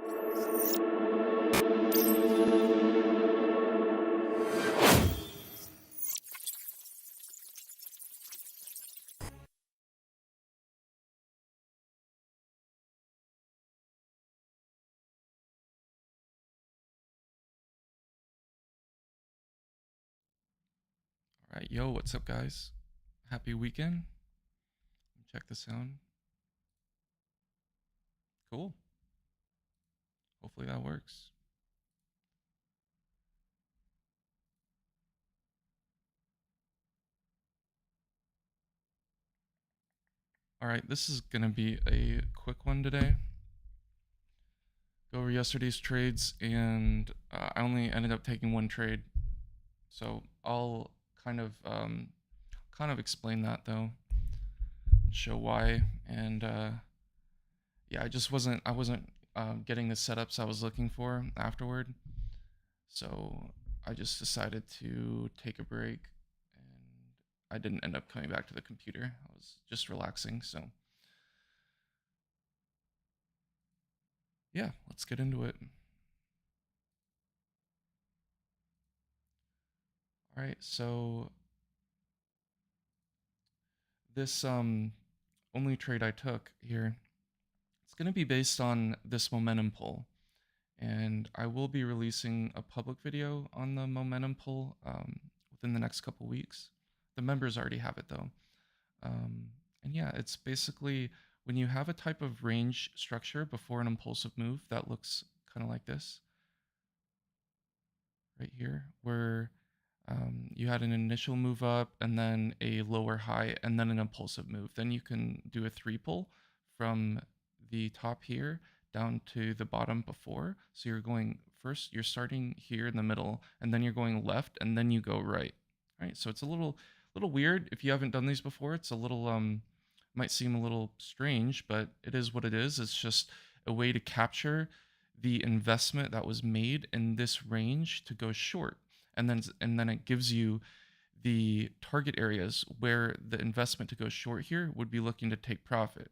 All right, yo, what's up, guys? Happy weekend. Check this out. Cool. Hopefully that works. All right, this is gonna be a quick one today. Go over yesterday's trades, and I only ended up taking one trade, so I'll kind of explain that though, show why, and yeah, I wasn't getting the setups I was looking for afterward, so I just decided to take a break, and I didn't end up coming back to the computer. I was just relaxing, so yeah, let's get into it. All right, so this only trade I took here, it's going to be based on this momentum pull, and I will be releasing a public video on the momentum pull within the next couple weeks. The members already have it though. Um, and yeah, it's basically when you have a type of range structure before an impulsive move that looks kind of like this right here, where you had an initial move up and then a lower high and then an impulsive move. Then you can do a three pull from the top here down to the bottom before. So you're going first, you're starting here in the middle, and then you're going left, and then you go right. Right. So it's a little weird if you haven't done these before. It's a little might seem a little strange, but it is what it is. It's just a way to capture the investment that was made in this range to go short, and then it gives you the target areas where the investment to go short here would be looking to take profit,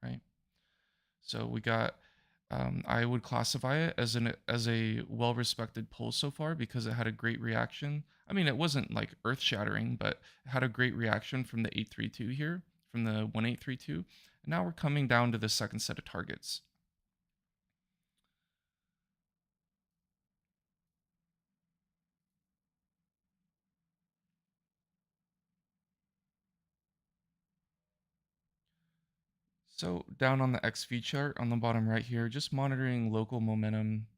right? So we got I would classify it as a well-respected pull so far because it had a great reaction. I mean, it wasn't like earth-shattering, but it had a great reaction from the 832 here, from the 1832. And now we're coming down to the second set of targets. So down on the XV chart on the bottom right here, just monitoring local momentum.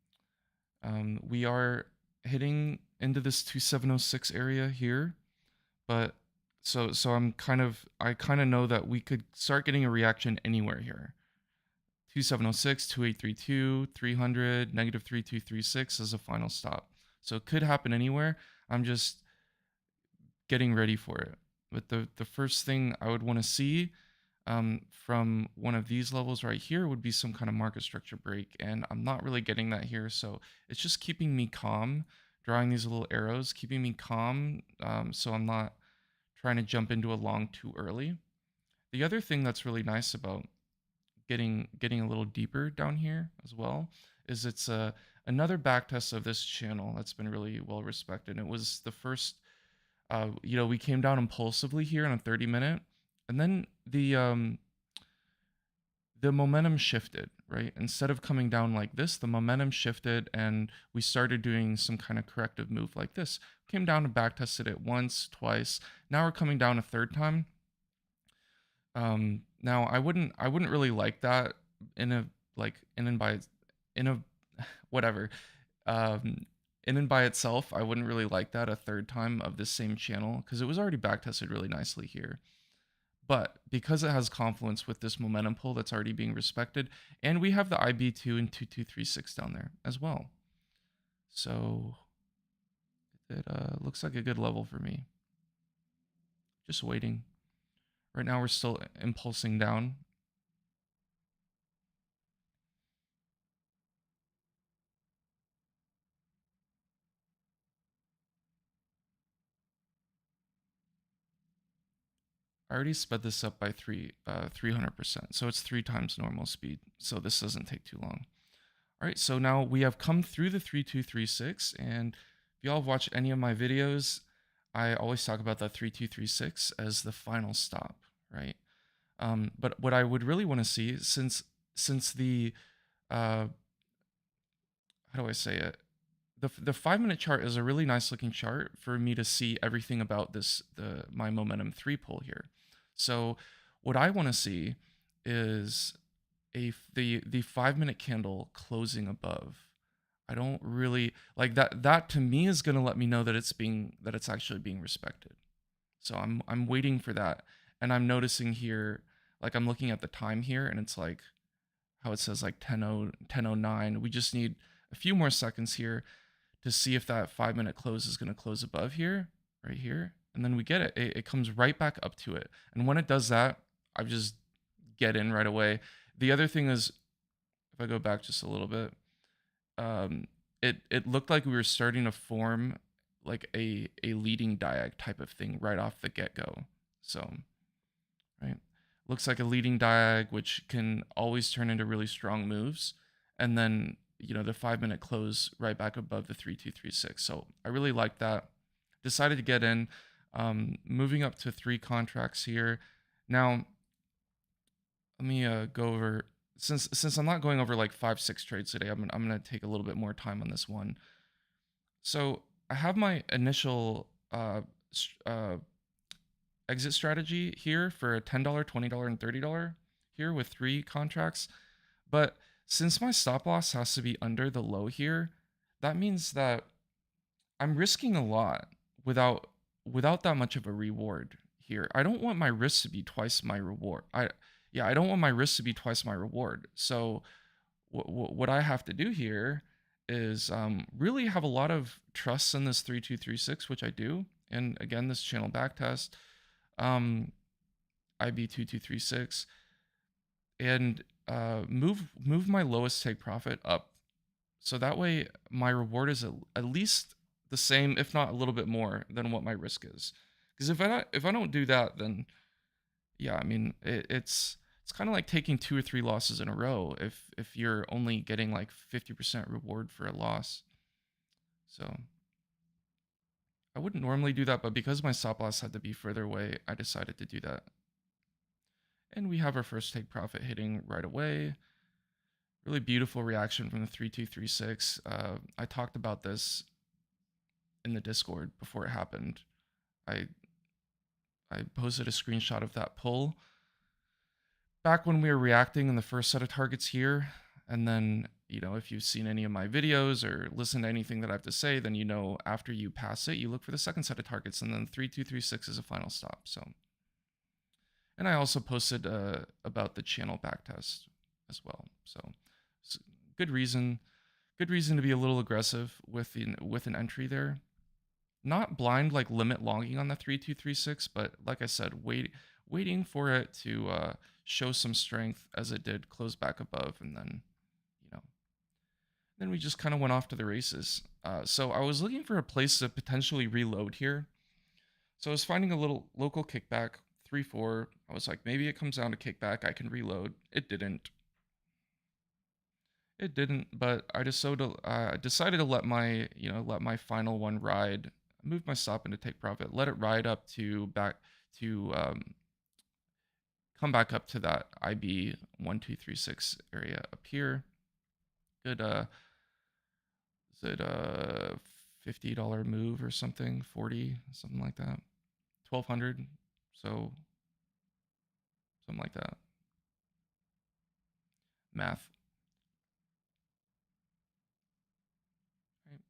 We are hitting into this 2706 area here, but so I kind of know that we could start getting a reaction anywhere here. 2706, 2832, 300, negative 3236 as a final stop. So it could happen anywhere. I'm just getting ready for it. But the first thing I would want to see from one of these levels right here would be some kind of market structure break, and I'm not really getting that here. So it's just keeping me calm, drawing these little arrows, keeping me calm, so I'm not trying to jump into a long too early. The other thing that's really nice about getting a little deeper down here as well is it's another backtest of this channel that's been really well respected. It was the first, we came down impulsively here in a 30-minute, and then the momentum shifted, right? Instead of coming down like this, the momentum shifted and we started doing some kind of corrective move like this. Came down and back tested it once, twice. Now we're coming down a third time. Now I wouldn't really like that in a like in and by in a whatever. Um, in and by itself, I wouldn't really like that a third time of this same channel because it was already back tested really nicely here. But because it has confluence with this momentum pull that's already being respected, and we have the IB2 and 2236 down there as well. So it looks like a good level for me. Just waiting. Right now we're still impulsing down. I already sped this up by 300%, so it's 3 times normal speed. So this doesn't take too long. All right, so now we have come through the 3236, and if y'all have watched any of my videos, I always talk about that 3236 as the final stop, right? But what I would really want to see, since the how do I say it? The 5 minute chart is a really nice looking chart for me to see everything about my momentum 3 pull here. So what I want to see is the 5 minute candle closing above. I don't really like that. That to me is going to let me know that it's actually being respected. So I'm waiting for that, and I'm noticing here, like I'm looking at the time here, and it's like how it says like 10:09. We just need a few more seconds here to see if that 5 minute close is going to close above here, right here, and then we get it. It comes right back up to it, and when it does that, I just get in right away. The other thing is, if I go back just a little bit, um, it looked like we were starting to form like a leading diag type of thing right off the get go. So, right, looks like a leading diag, which can always turn into really strong moves, and then the 5 minute close right back above the 3236. So I really like that. Decided to get in. Moving up to 3 contracts here. Now, let me go over, since I'm not going over like 5-6 trades today. I'm gonna take a little bit more time on this one. So I have my initial exit strategy here for a $10, $20, and $30 here with 3 contracts. But since my stop loss has to be under the low here, that means that I'm risking a lot without that much of a reward here. I don't want my risk to be twice my reward. I don't want my risk to be twice my reward. So what I have to do here is really have a lot of trust in this 3236, which I do. And again, this channel backtest, IB2236, and move my lowest take profit up. So that way my reward is at least the same, if not a little bit more than what my risk is. Because if I don't do that, then yeah, I mean it's kind of like taking 2 or 3 losses in a row if you're only getting like 50% reward for a loss. So I wouldn't normally do that, but because my stop loss had to be further away, I decided to do that. And we have our first take profit hitting right away. Really beautiful reaction from the 3236. I talked about this in the Discord before it happened. I posted a screenshot of that pull back when we were reacting in the first set of targets here. And then, if you've seen any of my videos or listened to anything that I have to say, then after you pass it, you look for the second set of targets, and then 3236 is a final stop. So, and I also posted about the channel backtest as well. So, good reason to be a little aggressive with an entry there. Not blind like limit longing on the 3236, but like I said, waiting for it to show some strength as it did close back above, and then we just kind of went off to the races. So I was looking for a place to potentially reload here. So I was finding a little local kickback, 3-4. I was like, maybe it comes down to kickback. I can reload. It didn't. But I just decided to let my final one ride. I moved my stop into take profit. Let it ride up to come back up to that IB 1236 area up here. Good. Is it a $50 move or something? 40, something like that. 1200. So something like that. Math. Right.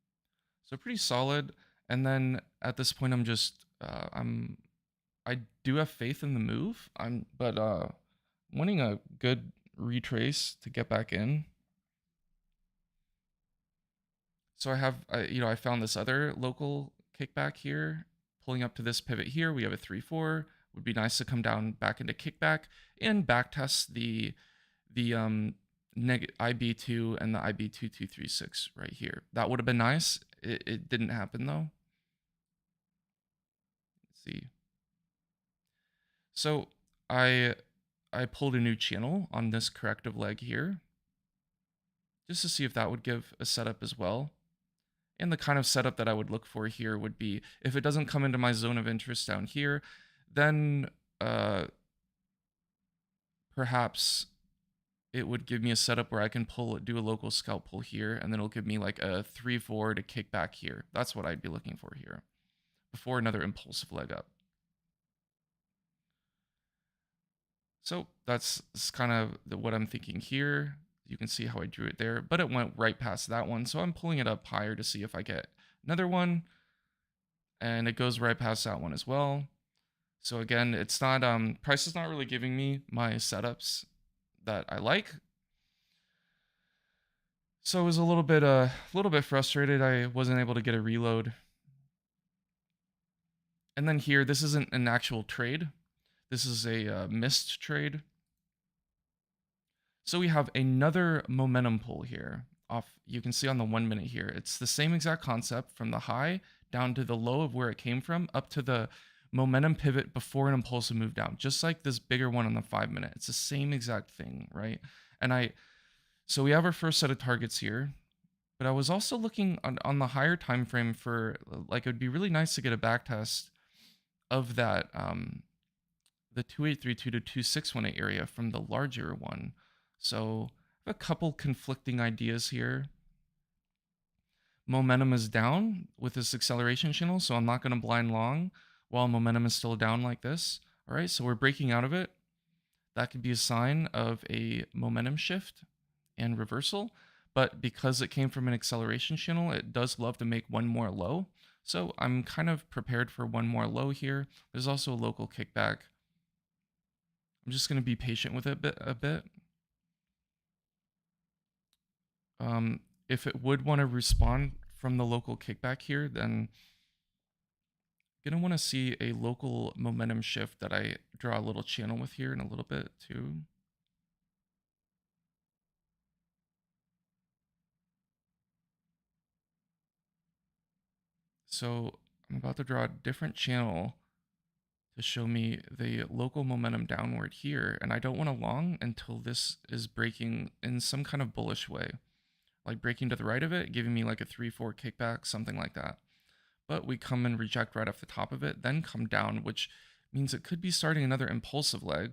So pretty solid. And then at this point, I'm just I do have faith in the move. But wanting a good retrace to get back in. So I found this other local kickback here, pulling up to this pivot here. We have a 3-4. Would be nice to come down back into kickback and backtest the IB2 and the IB2236 right here. That would have been nice. It didn't happen though. Let's see. So I pulled a new channel on this corrective leg here. just to see if that would give a setup as well. And the kind of setup that I would look for here would be, if it doesn't come into my zone of interest down here, then perhaps it would give me a setup where I can do a local scalp pull here, and then it'll give me like a 3-4 to kick back here. That's what I'd be looking for here before another impulsive leg up. So that's kind of what I'm thinking here. You can see how I drew it there, but it went right past that one. So I'm pulling it up higher to see if I get another one, and it goes right past that one as well. So again, it's not, price is not really giving me my setups that I like. So I was a little bit frustrated. I wasn't able to get a reload. And then here, this isn't an actual trade. This is a missed trade. So we have another momentum pull here off. You can see on the 1 minute here, it's the same exact concept from the high down to the low of where it came from up to the momentum pivot before an impulsive move down, just like this bigger one on the 5 minute. It's the same exact thing, right? And so we have our first set of targets here, but I was also looking on the higher time frame for, like, it would be really nice to get a back test of that, the 2832 to 2618 area from the larger one. So I have a couple conflicting ideas here. Momentum is down with this acceleration channel, so I'm not going to blind long while momentum is still down like this. All right, so we're breaking out of it. That could be a sign of a momentum shift and reversal, but because it came from an acceleration channel, it does love to make one more low. So I'm kind of prepared for one more low here. There's also a local kickback. I'm just going to be patient with it a bit. If it would want to respond from the local kickback here, then I'm going to want to see a local momentum shift that I draw a little channel with here in a little bit too. So I'm about to draw a different channel to show me the local momentum downward here, and I don't want to long until this is breaking in some kind of bullish way, like breaking to the right of it, giving me like a 3-4 kickback, something like that. But we come and reject right off the top of it, then come down, which means it could be starting another impulsive leg.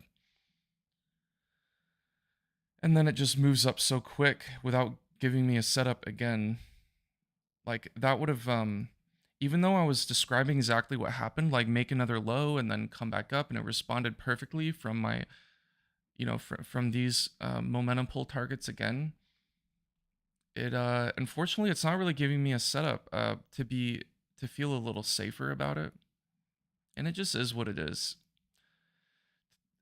And then it just moves up so quick without giving me a setup again. Like that would have, even though I was describing exactly what happened, like make another low and then come back up, and it responded perfectly from my, from these momentum pull targets again. It unfortunately, it's not really giving me a setup to feel a little safer about it, and it just is what it is.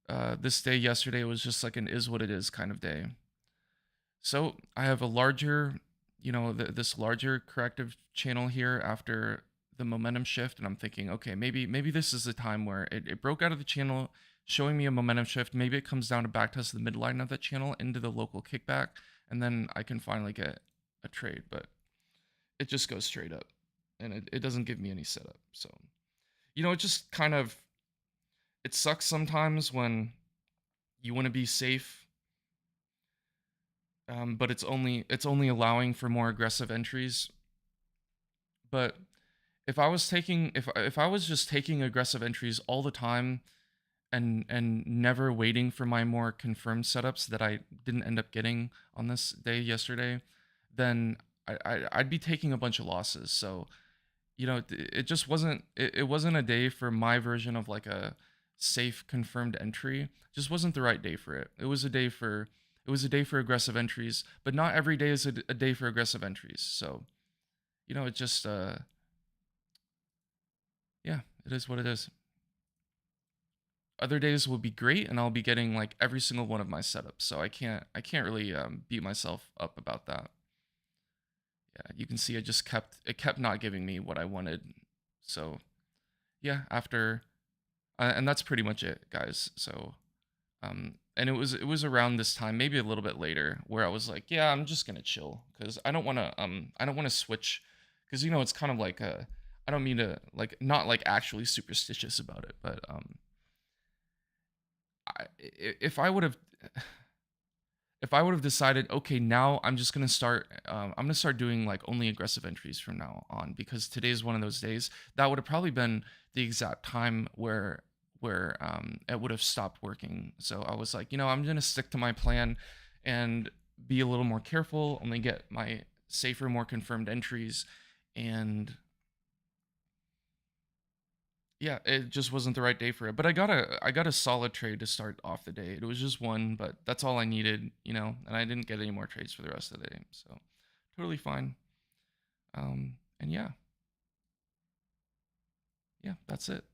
This day yesterday was just like an is what it is kind of day. So I have a larger, this larger corrective channel here after the momentum shift, and I'm thinking, okay, maybe this is the time where it broke out of the channel, showing me a momentum shift. Maybe it comes down to backtest the midline of that channel into the local kickback, and then I can finally get a trade. But it just goes straight up, and it doesn't give me any setup. So, it just kind of, it sucks sometimes when you want to be safe, but it's only allowing for more aggressive entries. But if I was just taking aggressive entries all the time and never waiting for my more confirmed setups that I didn't end up getting on this day yesterday, then I'd be taking a bunch of losses. So, it just wasn't it wasn't a day for my version of like a safe confirmed entry. It just wasn't the right day for it. It was a day for aggressive entries, but not every day is a day for aggressive entries. So, it just yeah, it is what it is. Other days will be great, and I'll be getting like every single one of my setups. So I can't really beat myself up about that. Yeah, you can see it kept not giving me what I wanted. So yeah, after and that's pretty much it, guys. So and it was around this time, maybe a little bit later, where I was like, yeah, I'm just gonna chill because I don't want to switch, because it's kind of like I don't mean to, like, not like actually superstitious about it, but if I would have if I would have decided, okay, now I'm just gonna start, I'm gonna start doing like only aggressive entries from now on because today's one of those days. That would have probably been the exact time where it would have stopped working. So I was like, I'm gonna stick to my plan and be a little more careful, only get my safer, more confirmed entries, and yeah, it just wasn't the right day for it. But I got a solid trade to start off the day. It was just one, but that's all I needed, and I didn't get any more trades for the rest of the day. So totally fine. And yeah, that's it.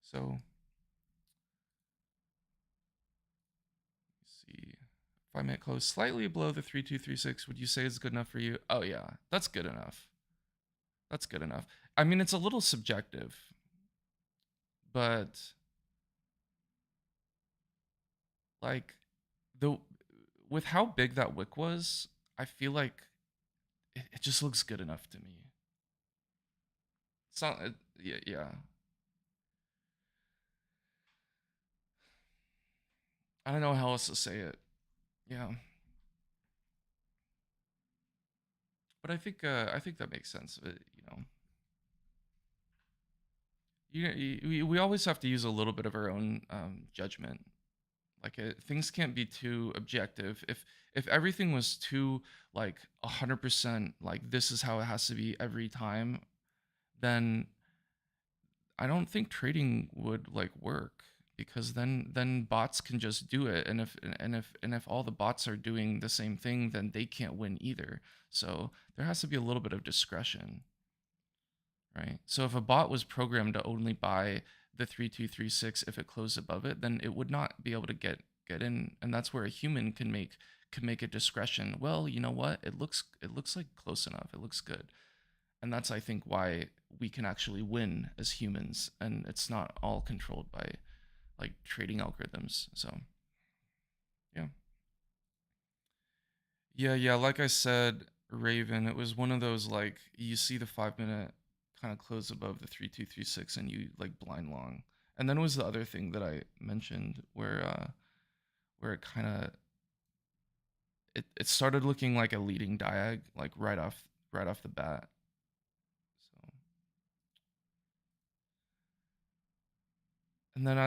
So let's see. 5 minute close slightly below the 3236. Would you say is good enough for you? Oh yeah, that's good enough. That's good enough. I mean, it's a little subjective, but like the with how big that wick was, I feel like it just looks good enough to me. It's not, yeah, yeah. I don't know how else to say it. Yeah, but I think that makes sense. We always have to use a little bit of our own judgment. Like things can't be too objective. If everything was too like 100% like this is how it has to be every time, then I don't think trading would like work because then bots can just do it, and if all the bots are doing the same thing, then they can't win either. So there has to be a little bit of discretion, right? So if a bot was programmed to only buy the 3236 if it closed above it, then it would not be able to get in, and that's where a human can make a discretion. Well, you know what? It looks like close enough. It looks good. And that's I think why we can actually win as humans, and it's not all controlled by like trading algorithms. So yeah, yeah, like I said, Raven, it was one of those like you see the 5 minute kind of close above the 3236 and you like blind long. And then was the other thing that I mentioned where it kind of it started looking like a leading diag like right off the bat. So and then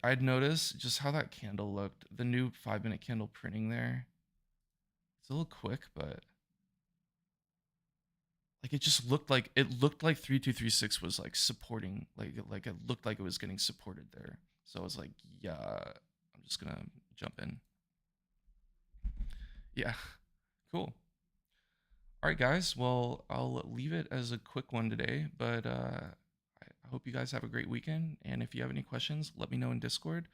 I'd notice just how that candle looked, the new 5 minute candle printing there. It's a little quick, but like it looked like 3236 was like supporting, like it looked like it was getting supported there. So I was like, yeah, I'm just gonna jump in. Yeah, cool. All right, guys. Well, I'll leave it as a quick one today, but I hope you guys have a great weekend. And if you have any questions, let me know in Discord.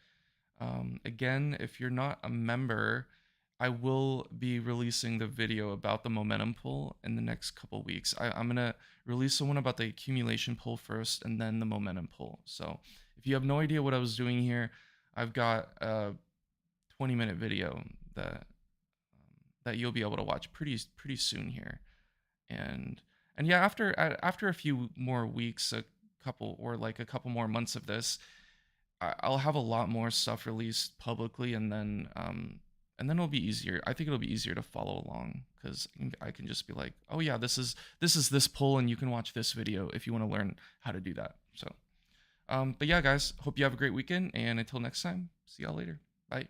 Again, if you're not a member, I will be releasing the video about the momentum pull in the next couple weeks. I'm gonna release the one about the accumulation pull first, and then the momentum pull. So if you have no idea what I was doing here, I've got a 20-minute video that you'll be able to watch pretty soon here. And yeah, after a few more weeks, a couple more months of this, I'll have a lot more stuff released publicly, and then it'll be easier. I think it'll be easier to follow along because I can just be like, oh yeah, this poll, and you can watch this video if you want to learn how to do that. So, but yeah, guys, hope you have a great weekend, and until next time, see y'all later. Bye.